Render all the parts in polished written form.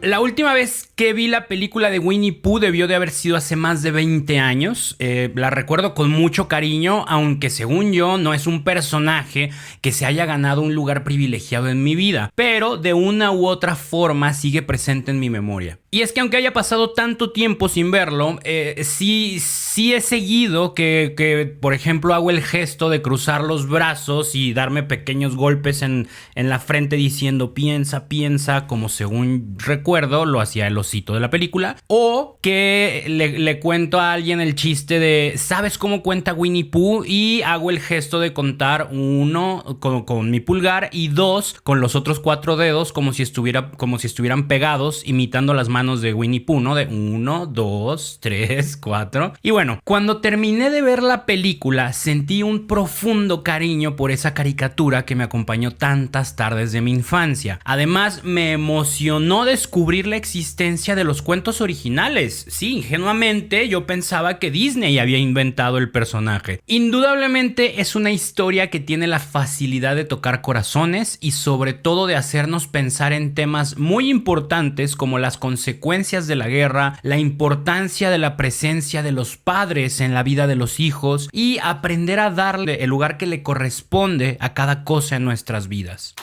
La última vez que vi la película de Winnie Pooh debió de haber sido hace más de 20 años. La recuerdo con mucho cariño, aunque según yo no es un personaje que se haya ganado un lugar privilegiado en mi vida, pero de una u otra forma sigue presente en mi memoria. Y es que aunque haya pasado tanto tiempo sin verlo, sí he seguido que, por ejemplo, hago el gesto de cruzar los brazos y darme pequeños golpes en la frente diciendo piensa, piensa, como según recuerdo lo hacía el osito de la película. O que le cuento a alguien el chiste de ¿sabes cómo cuenta Winnie Pooh? Y hago el gesto de contar 1 con mi pulgar y 2 con los otros 4 dedos como si estuvieran pegados, imitando las manos de Winnie Pooh, ¿no? De 1, 2, 3, 4. Y bueno, cuando terminé de ver la película, sentí un profundo cariño por esa caricatura que me acompañó tantas tardes de mi infancia. Además, me emocionó descubrir la existencia de los cuentos originales. Sí, ingenuamente yo pensaba que Disney había inventado el personaje. Indudablemente es una historia que tiene la facilidad de tocar corazones y sobre todo de hacernos pensar en temas muy importantes como las consecuencias de la guerra, la importancia de la presencia de los padres en la vida de los hijos y aprender a darle el lugar que le corresponde a cada cosa en nuestras vidas.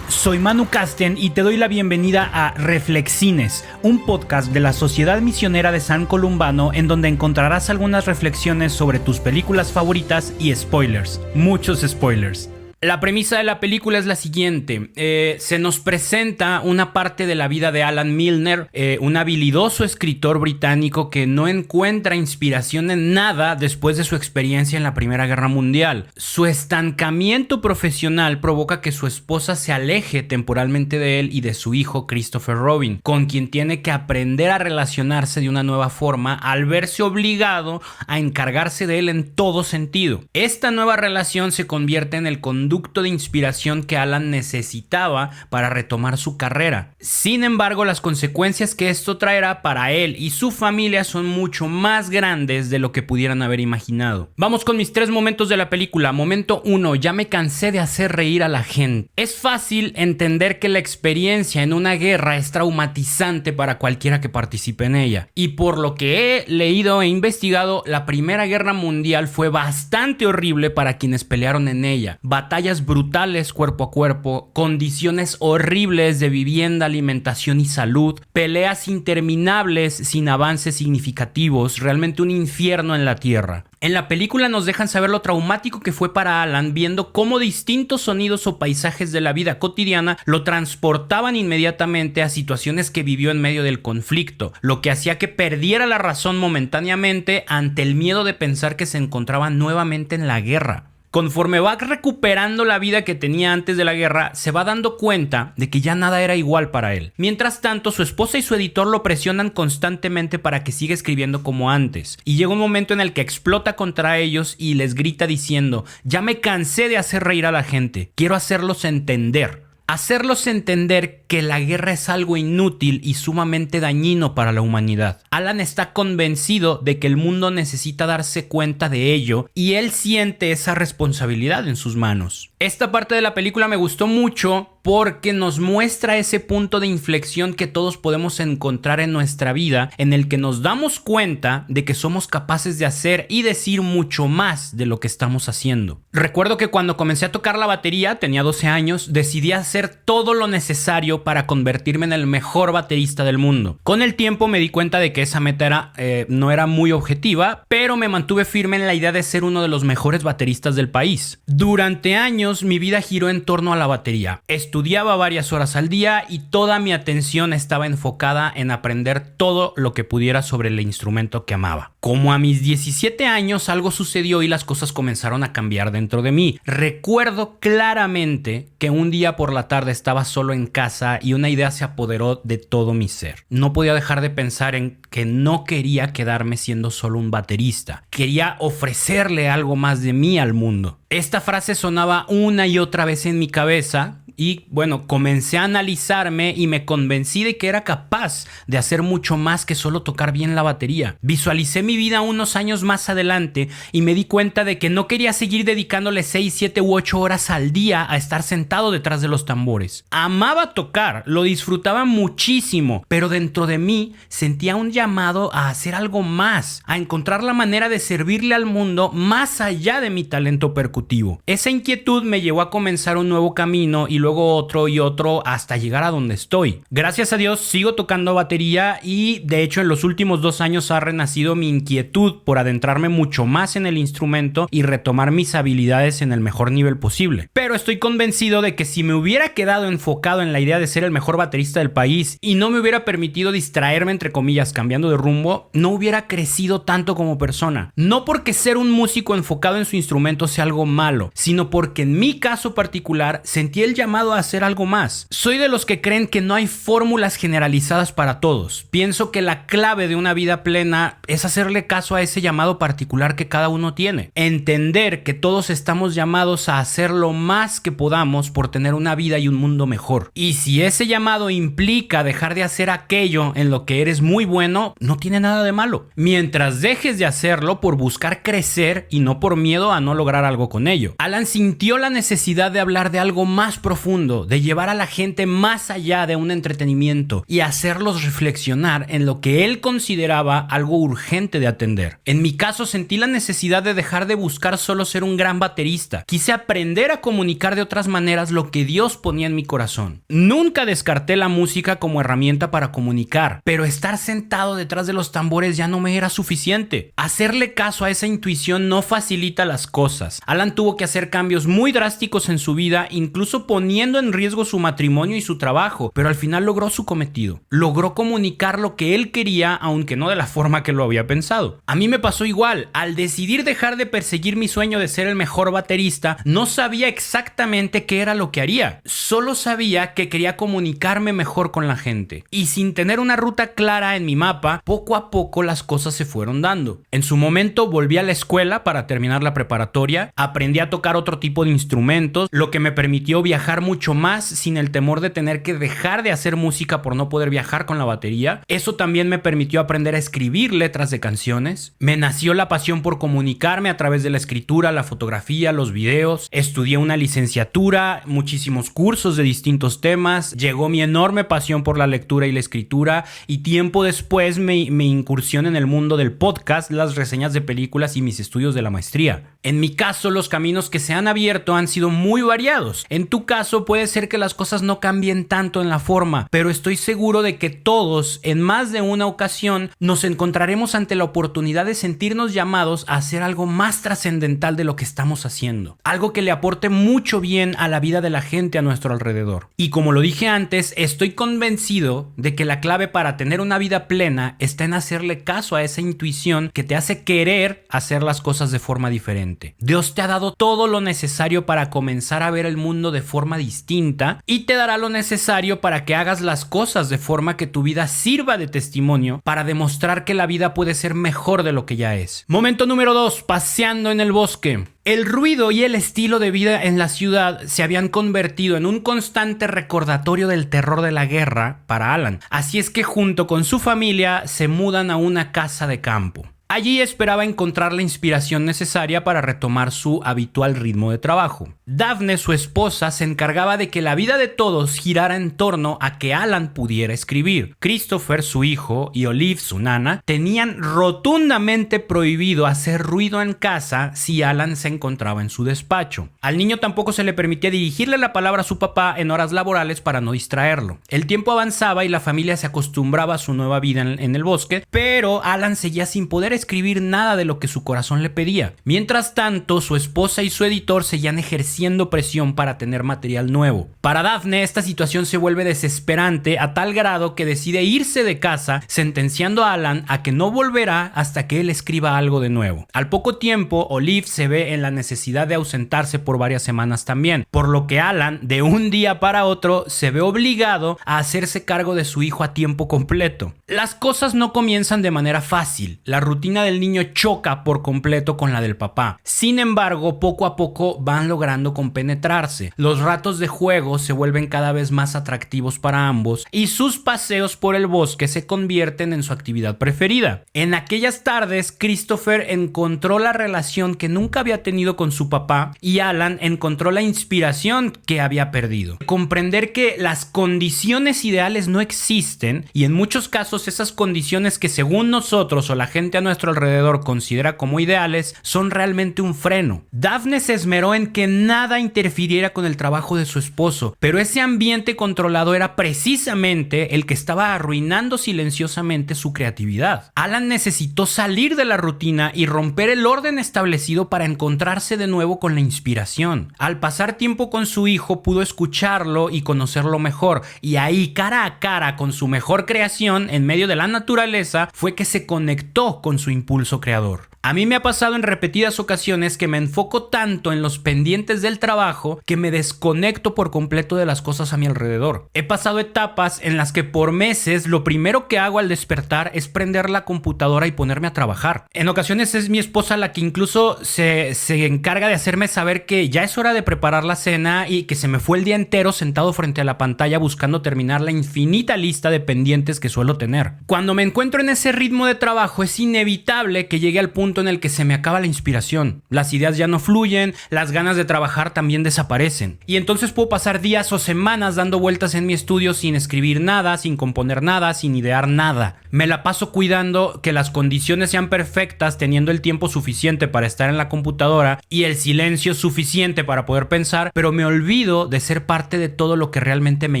Soy Manu Casten y te doy la bienvenida a Reflexines, un podcast de la Sociedad Misionera de San Columbano en donde encontrarás algunas reflexiones sobre tus películas favoritas y spoilers, muchos spoilers. La premisa de la película es la siguiente. Se nos presenta una parte de la vida de Alan Milner, un habilidoso escritor británico que no encuentra inspiración en nada después de su experiencia en la Primera Guerra Mundial. Su estancamiento profesional provoca que su esposa se aleje temporalmente de él y de su hijo Christopher Robin, con quien tiene que aprender a relacionarse de una nueva forma al verse obligado a encargarse de él en todo sentido. Esta nueva relación se convierte en el conducto de inspiración que Alan necesitaba para retomar su carrera. Sin embargo, las consecuencias que esto traerá para él y su familia son mucho más grandes de lo que pudieran haber imaginado. Vamos con mis 3 momentos de la película. Momento 1, ya me cansé de hacer reír a la gente. Es fácil entender que la experiencia en una guerra es traumatizante para cualquiera que participe en ella. Y por lo que he leído e investigado, la Primera Guerra Mundial fue bastante horrible para quienes pelearon en ella. Batallas brutales cuerpo a cuerpo, condiciones horribles de vivienda, alimentación y salud, peleas interminables sin avances significativos, realmente un infierno en la tierra. En la película nos dejan saber lo traumático que fue para Alan, viendo cómo distintos sonidos o paisajes de la vida cotidiana lo transportaban inmediatamente a situaciones que vivió en medio del conflicto, lo que hacía que perdiera la razón momentáneamente ante el miedo de pensar que se encontraba nuevamente en la guerra. Conforme va recuperando la vida que tenía antes de la guerra, se va dando cuenta de que ya nada era igual para él. Mientras tanto, su esposa y su editor lo presionan constantemente para que siga escribiendo como antes. Y llega un momento en el que explota contra ellos y les grita diciendo: ya me cansé de hacer reír a la gente, quiero hacerlos entender. Hacerlos entender que la guerra es algo inútil y sumamente dañino para la humanidad. Alan está convencido de que el mundo necesita darse cuenta de ello y él siente esa responsabilidad en sus manos. Esta parte de la película me gustó mucho porque nos muestra ese punto de inflexión que todos podemos encontrar en nuestra vida, en el que nos damos cuenta de que somos capaces de hacer y decir mucho más de lo que estamos haciendo. Recuerdo que cuando comencé a tocar la batería, tenía 12 años, decidí hacer todo lo necesario para convertirme en el mejor baterista del mundo. Con el tiempo me di cuenta de que esa meta no era muy objetiva, pero me mantuve firme en la idea de ser uno de los mejores bateristas del país. Durante años mi vida giró en torno a la batería. Estudiaba varias horas al día y toda mi atención estaba enfocada en aprender todo lo que pudiera sobre el instrumento que amaba. Como a mis 17 años algo sucedió y las cosas comenzaron a cambiar dentro de mí. Recuerdo claramente que un día por la tarde estaba solo en casa y una idea se apoderó de todo mi ser. No podía dejar de pensar en que no quería quedarme siendo solo un baterista. Quería ofrecerle algo más de mí al mundo. Esta frase sonaba una y otra vez en mi cabeza Y bueno, comencé a analizarme y me convencí de que era capaz de hacer mucho más que solo tocar bien la batería. Visualicé mi vida unos años más adelante y me di cuenta de que no quería seguir dedicándole 6, 7 u 8 horas al día a estar sentado detrás de los tambores. Amaba tocar, lo disfrutaba muchísimo, pero dentro de mí sentía un llamado a hacer algo más, a encontrar la manera de servirle al mundo más allá de mi talento percutivo. Esa inquietud me llevó a comenzar un nuevo camino y luego otro y otro hasta llegar a donde estoy. Gracias a Dios sigo tocando batería y de hecho en los últimos 2 años ha renacido mi inquietud por adentrarme mucho más en el instrumento y retomar mis habilidades en el mejor nivel posible. Pero estoy convencido de que si me hubiera quedado enfocado en la idea de ser el mejor baterista del país y no me hubiera permitido distraerme entre comillas cambiando de rumbo, no hubiera crecido tanto como persona. No porque ser un músico enfocado en su instrumento sea algo malo, sino porque en mi caso particular sentí el llamado a hacer algo más. Soy de los que creen que no hay fórmulas generalizadas para todos. Pienso que la clave de una vida plena es hacerle caso a ese llamado particular que cada uno tiene. Entender que todos estamos llamados a hacer lo más que podamos por tener una vida y un mundo mejor. Y si ese llamado implica dejar de hacer aquello en lo que eres muy bueno, no tiene nada de malo. Mientras dejes de hacerlo por buscar crecer y no por miedo a no lograr algo con ello. Alan sintió la necesidad de hablar de algo más profundo, de llevar a la gente más allá de un entretenimiento y hacerlos reflexionar en lo que él consideraba algo urgente de atender. En mi caso sentí la necesidad de dejar de buscar solo ser un gran baterista. Quise aprender a comunicar de otras maneras lo que Dios ponía en mi corazón. Nunca descarté la música como herramienta para comunicar, pero estar sentado detrás de los tambores ya no me era suficiente. Hacerle caso a esa intuición no facilita las cosas. Alan tuvo que hacer cambios muy drásticos en su vida, incluso poniendo en riesgo su matrimonio y su trabajo, pero al final logró su cometido. Logró comunicar lo que él quería, aunque no de la forma que lo había pensado. A mí me pasó igual. Al decidir dejar de perseguir mi sueño de ser el mejor baterista, no sabía exactamente qué era lo que haría. Solo sabía que quería comunicarme mejor con la gente. Y sin tener una ruta clara en mi mapa, poco a poco las cosas se fueron dando. En su momento volví a la escuela para terminar la preparatoria, aprendí a tocar otro tipo de instrumentos, lo que me permitió viajar mucho más sin el temor de tener que dejar de hacer música por no poder viajar con la batería. Eso también me permitió aprender a escribir letras de canciones. Me nació la pasión por comunicarme a través de la escritura, la fotografía, los videos. Estudié una licenciatura, muchísimos cursos de distintos temas. Llegó mi enorme pasión por la lectura y la escritura y tiempo después me incursioné en el mundo del podcast, las reseñas de películas y mis estudios de la maestría. En mi caso, los caminos que se han abierto han sido muy variados. En tu caso, puede ser que las cosas no cambien tanto en la forma, pero estoy seguro de que todos, en más de una ocasión, nos encontraremos ante la oportunidad de sentirnos llamados a hacer algo más trascendental de lo que estamos haciendo. Algo que le aporte mucho bien a la vida de la gente a nuestro alrededor. Y como lo dije antes, estoy convencido de que la clave para tener una vida plena está en hacerle caso a esa intuición que te hace querer hacer las cosas de forma diferente. Dios te ha dado todo lo necesario para comenzar a ver el mundo de forma distinta y te dará lo necesario para que hagas las cosas de forma que tu vida sirva de testimonio para demostrar que la vida puede ser mejor de lo que ya es. Momento número 2, paseando en el bosque. El ruido y el estilo de vida en la ciudad se habían convertido en un constante recordatorio del terror de la guerra para Alan. Así es que junto con su familia se mudan a una casa de campo. Allí esperaba encontrar la inspiración necesaria para retomar su habitual ritmo de trabajo. Daphne, su esposa, se encargaba de que la vida de todos girara en torno a que Alan pudiera escribir. Christopher, su hijo, y Olive, su nana, tenían rotundamente prohibido hacer ruido en casa si Alan se encontraba en su despacho. Al niño tampoco se le permitía dirigirle la palabra a su papá en horas laborales para no distraerlo. El tiempo avanzaba y la familia se acostumbraba a su nueva vida en el bosque, pero Alan seguía sin poder escribir nada de lo que su corazón le pedía. Mientras tanto, su esposa y su editor seguían ejerciendo presión para tener material nuevo. Para Daphne, esta situación se vuelve desesperante a tal grado que decide irse de casa, sentenciando a Alan a que no volverá hasta que él escriba algo de nuevo. Al poco tiempo, Olive se ve en la necesidad de ausentarse por varias semanas también, por lo que Alan, de un día para otro, se ve obligado a hacerse cargo de su hijo a tiempo completo. Las cosas no comienzan de manera fácil. La rutina rutina del niño choca por completo con la del papá. Sin embargo, poco a poco van logrando compenetrarse. Los ratos de juego se vuelven cada vez más atractivos para ambos y sus paseos por el bosque se convierten en su actividad preferida. En aquellas tardes, Christopher encontró la relación que nunca había tenido con su papá y Alan encontró la inspiración que había perdido. Comprender que las condiciones ideales no existen y en muchos casos esas condiciones que según nosotros o la gente a nuestro alrededor considera como ideales son realmente un freno. Daphne se esmeró en que nada interfiriera con el trabajo de su esposo, pero ese ambiente controlado era precisamente el que estaba arruinando silenciosamente su creatividad. Alan necesitó salir de la rutina y romper el orden establecido para encontrarse de nuevo con la inspiración. Al pasar tiempo con su hijo pudo escucharlo y conocerlo mejor, y ahí cara a cara con su mejor creación en medio de la naturaleza fue que se conectó con su impulso creador. A mí me ha pasado en repetidas ocasiones que me enfoco tanto en los pendientes del trabajo que me desconecto por completo de las cosas a mi alrededor. He pasado etapas en las que por meses lo primero que hago al despertar es prender la computadora y ponerme a trabajar. En ocasiones es mi esposa la que incluso se encarga de hacerme saber que ya es hora de preparar la cena y que se me fue el día entero sentado frente a la pantalla buscando terminar la infinita lista de pendientes que suelo tener. Cuando me encuentro en ese ritmo de trabajo es inevitable que llegue al punto en el que se me acaba la inspiración. Las ideas ya no fluyen, las ganas de trabajar también desaparecen. Y entonces puedo pasar días o semanas dando vueltas en mi estudio sin escribir nada, sin componer nada, sin idear nada. Me la paso cuidando que las condiciones sean perfectas, teniendo el tiempo suficiente para estar en la computadora y el silencio suficiente para poder pensar, pero me olvido de ser parte de todo lo que realmente me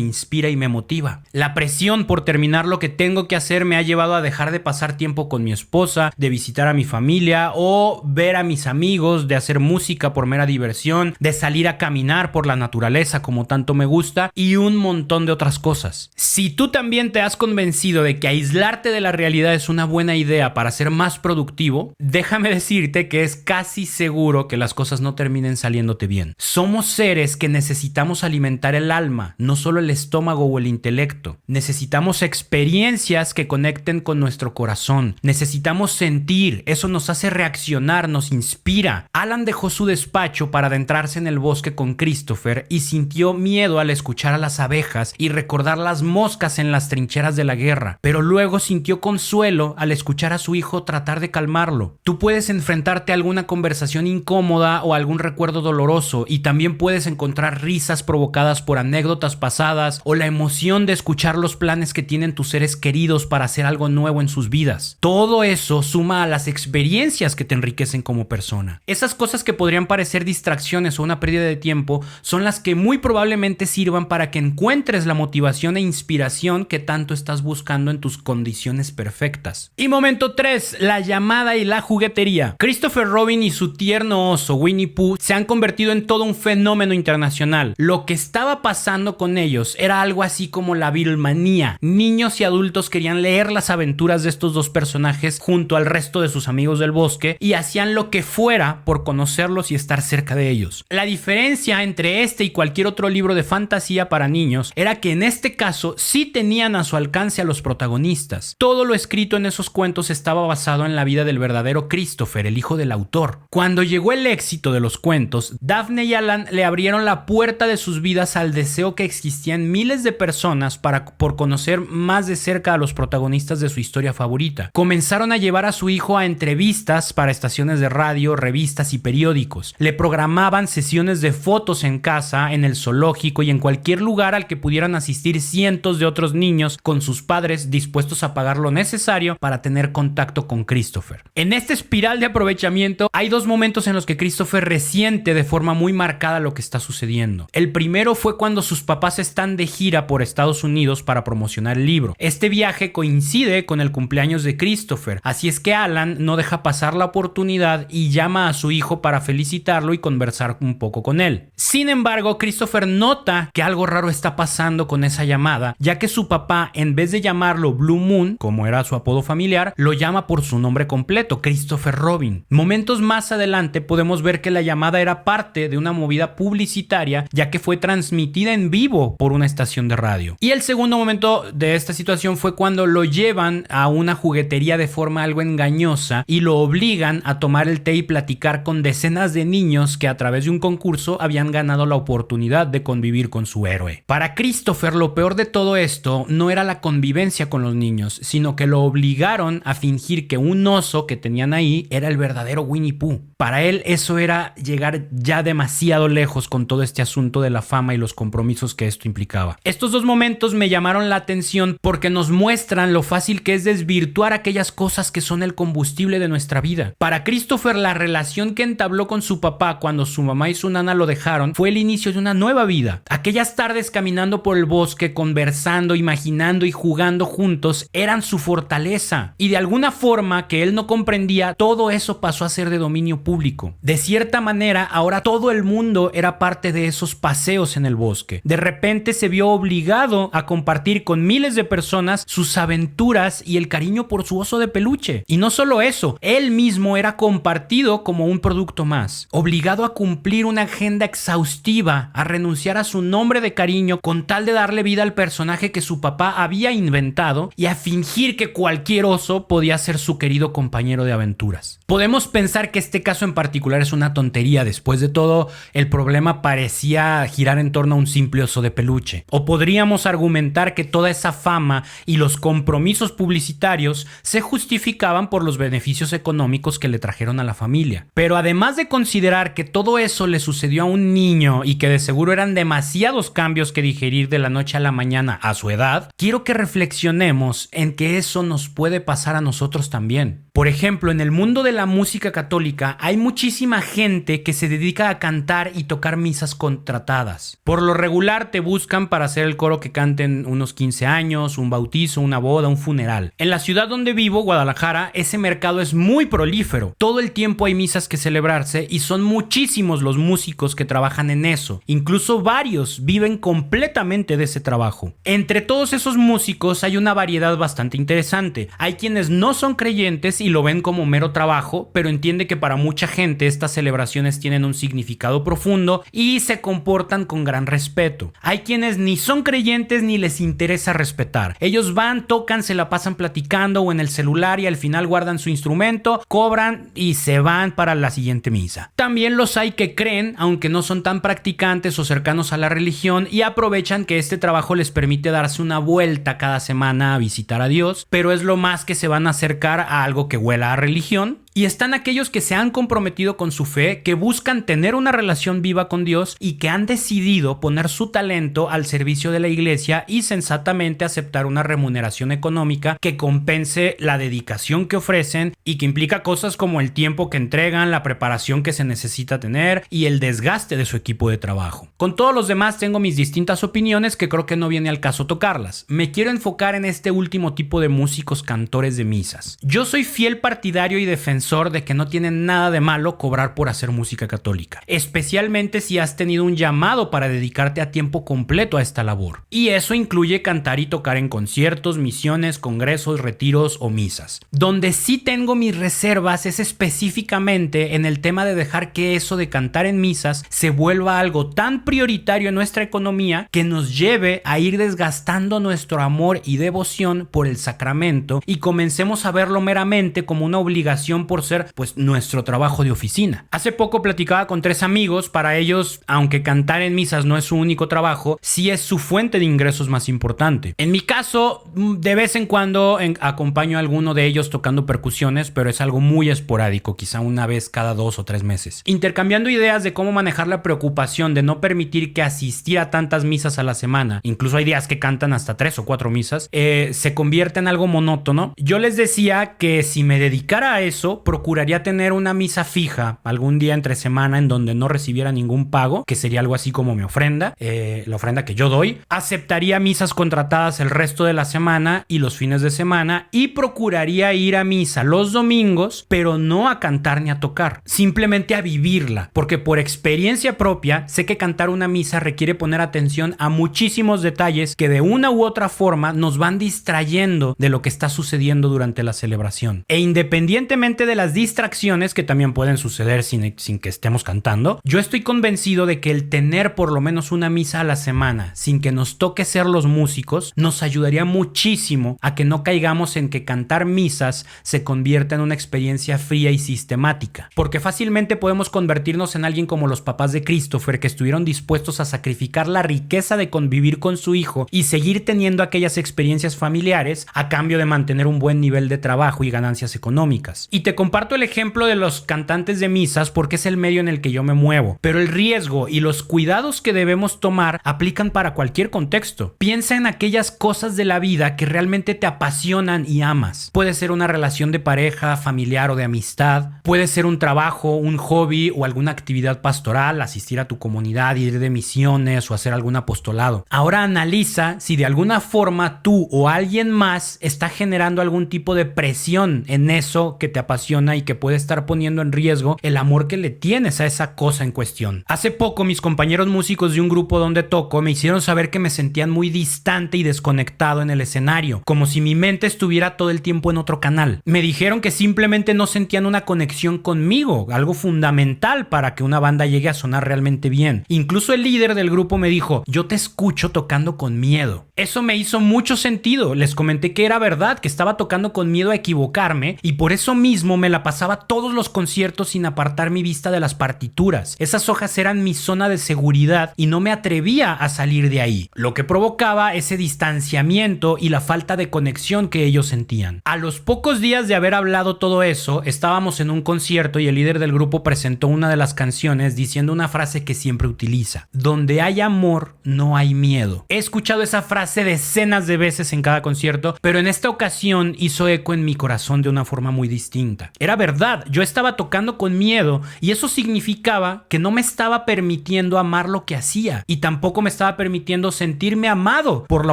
inspira y me motiva. La presión por terminar lo que tengo que hacer me ha llevado a dejar de pasar tiempo con mi esposa, de visitar a mi familia o ver a mis amigos, de hacer música por mera diversión, de salir a caminar por la naturaleza como tanto me gusta y un montón de otras cosas. Si tú también te has convencido de que aislarte de la realidad es una buena idea para ser más productivo, déjame decirte que es casi seguro que las cosas no terminen saliéndote bien. Somos seres que necesitamos alimentar el alma, no solo el estómago o el intelecto. Necesitamos experiencias que conecten con nuestro corazón. Necesitamos sentir, eso nos hace reaccionar, nos inspira. Alan dejó su despacho para adentrarse en el bosque con Christopher y sintió miedo al escuchar a las abejas y recordar las moscas en las trincheras de la guerra, pero luego sintió consuelo al escuchar a su hijo tratar de calmarlo. Tú puedes enfrentarte a alguna conversación incómoda o algún recuerdo doloroso y también puedes encontrar risas provocadas por anécdotas pasadas o la emoción de escuchar los planes que tienen tus seres queridos para hacer algo nuevo en sus vidas. Todo eso suma a las experiencias que te enriquecen como persona. Esas cosas que podrían parecer distracciones o una pérdida de tiempo son las que muy probablemente sirvan para que encuentres la motivación e inspiración que tanto estás buscando en tus condiciones perfectas. Y momento 3, la llamada y la juguetería. Christopher Robin y su tierno oso Winnie Pooh se han convertido en todo un fenómeno internacional. Lo que estaba pasando con ellos era algo así como la Beatlemanía. Niños y adultos querían leer las aventuras de estos dos personajes junto al resto de sus amigos del bosque y hacían lo que fuera por conocerlos y estar cerca de ellos. La diferencia entre este y cualquier otro libro de fantasía para niños era que en este caso sí tenían a su alcance a los protagonistas. Todo lo escrito en esos cuentos estaba basado en la vida del verdadero Christopher, el hijo del autor. Cuando llegó el éxito de los cuentos, Daphne y Alan le abrieron la puerta de sus vidas al deseo que existían miles de personas por conocer más de cerca a los protagonistas de su historia favorita. Comenzaron a llevar a su hijo a entrevistas para estaciones de radio, revistas y periódicos. Le programaban sesiones de fotos en casa, en el zoológico y en cualquier lugar al que pudieran asistir cientos de otros niños con sus padres dispuestos a pagar lo necesario para tener contacto con Christopher. En esta espiral de aprovechamiento hay dos momentos en los que Christopher resiente de forma muy marcada lo que está sucediendo. El primero fue cuando sus papás están de gira por Estados Unidos para promocionar el libro. Este viaje coincide con el cumpleaños de Christopher, así es que Alan no deja pasar pasar la oportunidad y llama a su hijo para felicitarlo y conversar un poco con él. Sin embargo, Christopher nota que algo raro está pasando con esa llamada, ya que su papá, en vez de llamarlo Blue Moon, como era su apodo familiar, lo llama por su nombre completo, Christopher Robin. Momentos más adelante podemos ver que la llamada era parte de una movida publicitaria, ya que fue transmitida en vivo por una estación de radio. Y el segundo momento de esta situación fue cuando lo llevan a una juguetería de forma algo engañosa y lo obligan a tomar el té y platicar con decenas de niños que a través de un concurso habían ganado la oportunidad de convivir con su héroe. Para Christopher, lo peor de todo esto no era la convivencia con los niños, sino que lo obligaron a fingir que un oso que tenían ahí era el verdadero Winnie Pooh. Para él eso era llegar ya demasiado lejos con todo este asunto de la fama y los compromisos que esto implicaba. Estos dos momentos me llamaron la atención porque nos muestran lo fácil que es desvirtuar aquellas cosas que son el combustible de nuestra vida. Para Christopher, la relación que entabló con su papá cuando su mamá y su nana lo dejaron fue el inicio de una nueva vida. Aquellas tardes caminando por el bosque, conversando, imaginando y jugando juntos eran su fortaleza. Y de alguna forma que él no comprendía, todo eso pasó a ser de dominio público. De cierta manera, ahora todo el mundo era parte de esos paseos en el bosque. De repente se vio obligado a compartir con miles de personas sus aventuras y el cariño por su oso de peluche. Y no solo eso, él mismo era compartido como un producto más, obligado a cumplir una agenda exhaustiva, a renunciar a su nombre de cariño con tal de darle vida al personaje que su papá había inventado y a fingir que cualquier oso podía ser su querido compañero de aventuras. Podemos pensar que este caso en particular es una tontería. Después de todo, el problema parecía girar en torno a un simple oso de peluche. O podríamos argumentar que toda esa fama y los compromisos publicitarios se justificaban por los beneficios económicos que le trajeron a la familia. Pero además de considerar que todo eso le sucedió a un niño y que de seguro eran demasiados cambios que digerir de la noche a la mañana a su edad, quiero que reflexionemos en que eso nos puede pasar a nosotros también. Por ejemplo, en el mundo de la música católica hay muchísima gente que se dedica a cantar y tocar misas contratadas. Por lo regular te buscan para hacer el coro que canten unos 15 años, un bautizo, una boda, un funeral. En la ciudad donde vivo, Guadalajara, ese mercado es muy prolífero. Todo el tiempo hay misas que celebrarse y son muchísimos los músicos que trabajan en eso. Incluso varios viven completamente de ese trabajo. Entre todos esos músicos hay una variedad bastante interesante. Hay quienes no son creyentes y lo ven como mero trabajo, pero entiende que para mucha gente estas celebraciones tienen un significado profundo y se comportan con gran respeto. Hay quienes ni son creyentes ni les interesa respetar. Ellos van, tocan, se la pasan platicando o en el celular y al final guardan su instrumento, cobran y se van para la siguiente misa. También los hay que creen, aunque no son tan practicantes o cercanos a la religión, y aprovechan que este trabajo les permite darse una vuelta cada semana a visitar a Dios, pero es lo más que se van a acercar a algo que huela a religión. Y están aquellos que se han comprometido con su fe, que buscan tener una relación viva con Dios y que han decidido poner su talento al servicio de la iglesia y sensatamente aceptar una remuneración económica que compense la dedicación que ofrecen y que implica cosas como el tiempo que entregan, la preparación que se necesita tener y el desgaste de su equipo de trabajo. Con todos los demás tengo mis distintas opiniones que creo que no viene al caso tocarlas. Me quiero enfocar en este último tipo de músicos cantores de misas. Yo soy fiel partidario y defensor de que no tiene nada de malo cobrar por hacer música católica, especialmente si has tenido un llamado para dedicarte a tiempo completo a esta labor. Y eso incluye cantar y tocar en conciertos, misiones, congresos, retiros o misas. Donde sí tengo mis reservas es específicamente en el tema de dejar que eso de cantar en misas se vuelva algo tan prioritario en nuestra economía que nos lleve a ir desgastando nuestro amor y devoción por el sacramento y comencemos a verlo meramente como una obligación por ser pues nuestro trabajo de oficina. Hace poco platicaba con 3 amigos. Para ellos, aunque cantar en misas no es su único trabajo, sí es su fuente de ingresos más importante. En mi caso, de vez en cuando acompaño a alguno de ellos tocando percusiones, pero es algo muy esporádico, quizá una vez cada 2 o 3 meses. Intercambiando ideas de cómo manejar la preocupación de no permitir que asistir a tantas misas a la semana, incluso hay días que cantan hasta 3 o 4 misas, se convierte en algo monótono. Yo les decía que si me dedicara a eso, caso, procuraría tener una misa fija algún día entre semana en donde no recibiera ningún pago, que sería algo así como mi ofrenda, la ofrenda que yo doy. Aceptaría misas contratadas el resto de la semana y los fines de semana, y procuraría ir a misa los domingos, pero no a cantar ni a tocar, simplemente a vivirla, porque por experiencia propia sé que cantar una misa requiere poner atención a muchísimos detalles que de una u otra forma nos van distrayendo de lo que está sucediendo durante la celebración. E independientemente de las distracciones que también pueden suceder sin que estemos cantando, yo estoy convencido de que el tener por lo menos una misa a la semana sin que nos toque ser los músicos nos ayudaría muchísimo a que no caigamos en que cantar misas se convierta en una experiencia fría y sistemática, porque fácilmente podemos convertirnos en alguien como los papás de Christopher, que estuvieron dispuestos a sacrificar la riqueza de convivir con su hijo y seguir teniendo aquellas experiencias familiares a cambio de mantener un buen nivel de trabajo y ganancias económicas. Y te comparto el ejemplo de los cantantes de misas porque es el medio en el que yo me muevo, pero el riesgo y los cuidados que debemos tomar aplican para cualquier contexto. Piensa en aquellas cosas de la vida que realmente te apasionan y amas. Puede ser una relación de pareja, familiar o de amistad, puede ser un trabajo, un hobby o alguna actividad pastoral, asistir a tu comunidad, ir de misiones o hacer algún apostolado. Ahora analiza si de alguna forma tú o alguien más está generando algún tipo de presión en eso que te apasiona y que puede estar poniendo en riesgo el amor que le tienes a esa cosa en cuestión. Hace poco mis compañeros músicos de un grupo donde toco me hicieron saber que me sentían muy distante y desconectado en el escenario, como si mi mente estuviera todo el tiempo en otro canal. Me dijeron que simplemente no sentían una conexión conmigo, algo fundamental para que una banda llegue a sonar realmente bien. Incluso el líder del grupo me dijo: yo te escucho tocando con miedo. Eso me hizo mucho sentido. Les comenté que era verdad, que estaba tocando con miedo a equivocarme, y por eso mismo me la pasaba todos los conciertos sin apartar mi vista de las partituras. Esas hojas eran mi zona de seguridad y no me atrevía a salir de ahí, lo que provocaba ese distanciamiento y la falta de conexión que ellos sentían. A los pocos días de haber hablado todo eso, estábamos en un concierto y el líder del grupo presentó una de las canciones diciendo una frase que siempre utiliza: donde hay amor, no hay miedo. He escuchado esa frase decenas de veces en cada concierto, pero en esta ocasión hizo eco en mi corazón de una forma muy distinta. Era verdad, yo estaba tocando con miedo y eso significaba que no me estaba permitiendo amar lo que hacía y tampoco me estaba permitiendo sentirme amado por la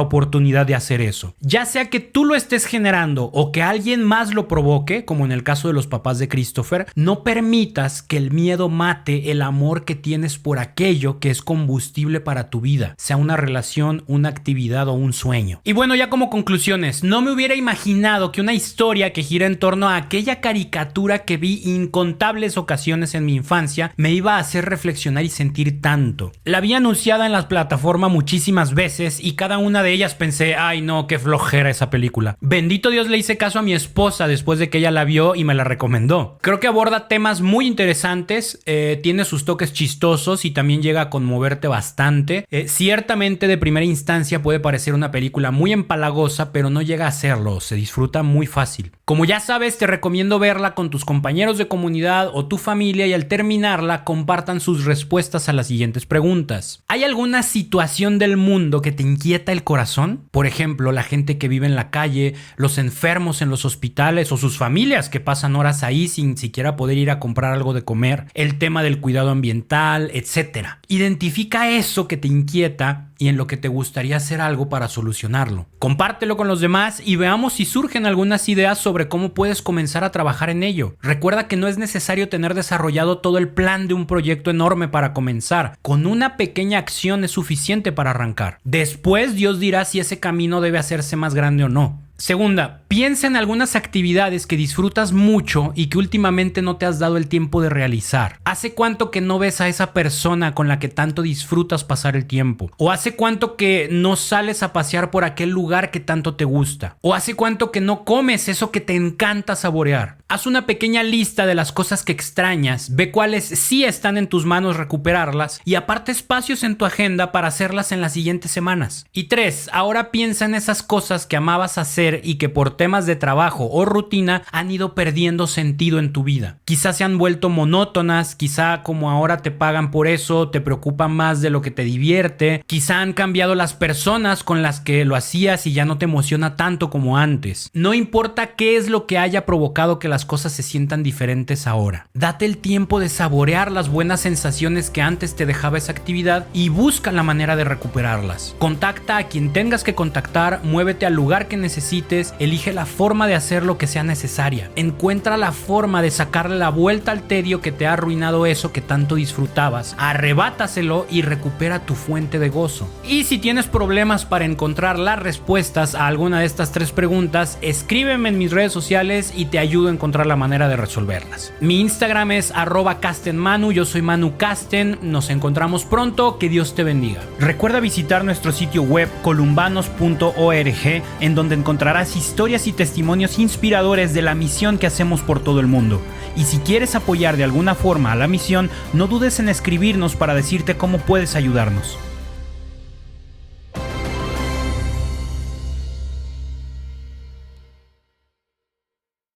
oportunidad de hacer eso. Ya sea que tú lo estés generando o que alguien más lo provoque, como en el caso de los papás de Christopher, no permitas que el miedo mate el amor que tienes por aquello que es combustible para tu vida, sea una relación, una actividad o un sueño. Y bueno, ya como conclusiones, no me hubiera imaginado que una historia que gira en torno a aquella caricatura que vi incontables ocasiones en mi infancia me iba a hacer reflexionar y sentir tanto. La vi anunciada en la plataforma muchísimas veces y cada una de ellas pensé: ay no, qué flojera esa película. Bendito Dios, le hice caso a mi esposa después de que ella la vio y me la recomendó. Creo que aborda temas muy interesantes, tiene sus toques chistosos y también llega a conmoverte bastante. Ciertamente de primera instancia puede parecer una película muy empalagosa, pero no llega a serlo, se disfruta muy fácil. Como ya sabes, te recomiendo verla con tus compañeros de comunidad o tu familia y al terminarla compartan sus respuestas a las siguientes preguntas. ¿Hay alguna situación del mundo que te inquieta el corazón? Por ejemplo, la gente que vive en la calle, los enfermos en los hospitales o sus familias que pasan horas ahí sin siquiera poder ir a comprar algo de comer, el tema del cuidado ambiental, etc. Identifica eso que te inquieta y en lo que te gustaría hacer algo para solucionarlo. Compártelo con los demás y veamos si surgen algunas ideas sobre cómo puedes comenzar a trabajar en ello. Recuerda que no es necesario tener desarrollado todo el plan de un proyecto enorme para comenzar. Con una pequeña acción es suficiente para arrancar. Después Dios dirá si ese camino debe hacerse más grande o no. Segunda, piensa en algunas actividades que disfrutas mucho y que últimamente no te has dado el tiempo de realizar. ¿Hace cuánto que no ves a esa persona con la que tanto disfrutas pasar el tiempo? ¿O hace cuánto que no sales a pasear por aquel lugar que tanto te gusta? ¿O hace cuánto que no comes eso que te encanta saborear? Haz una pequeña lista de las cosas que extrañas, ve cuáles sí están en tus manos recuperarlas y aparta espacios en tu agenda para hacerlas en las siguientes semanas. Y 3, ahora piensa en esas cosas que amabas hacer y que por temas problemas de trabajo o rutina han ido perdiendo sentido en tu vida. Quizás se han vuelto monótonas, quizá como ahora te pagan por eso, te preocupa más de lo que te divierte, quizá han cambiado las personas con las que lo hacías y ya no te emociona tanto como antes. No importa qué es lo que haya provocado que las cosas se sientan diferentes ahora. Date el tiempo de saborear las buenas sensaciones que antes te dejaba esa actividad y busca la manera de recuperarlas. Contacta a quien tengas que contactar, muévete al lugar que necesites, elige la forma de hacer lo que sea necesaria. Encuentra la forma de sacarle la vuelta al tedio que te ha arruinado eso que tanto disfrutabas. Arrebátaselo y recupera tu fuente de gozo. Y si tienes problemas para encontrar las respuestas a alguna de estas 3 preguntas, escríbeme en mis redes sociales y te ayudo a encontrar la manera de resolverlas. Mi Instagram es @castenmanu, yo soy Manu Casten. Nos encontramos pronto, que Dios te bendiga. Recuerda visitar nuestro sitio web columbanos.org, en donde encontrarás historias y testimonios inspiradores de la misión que hacemos por todo el mundo. Y si quieres apoyar de alguna forma a la misión, no dudes en escribirnos para decirte cómo puedes ayudarnos.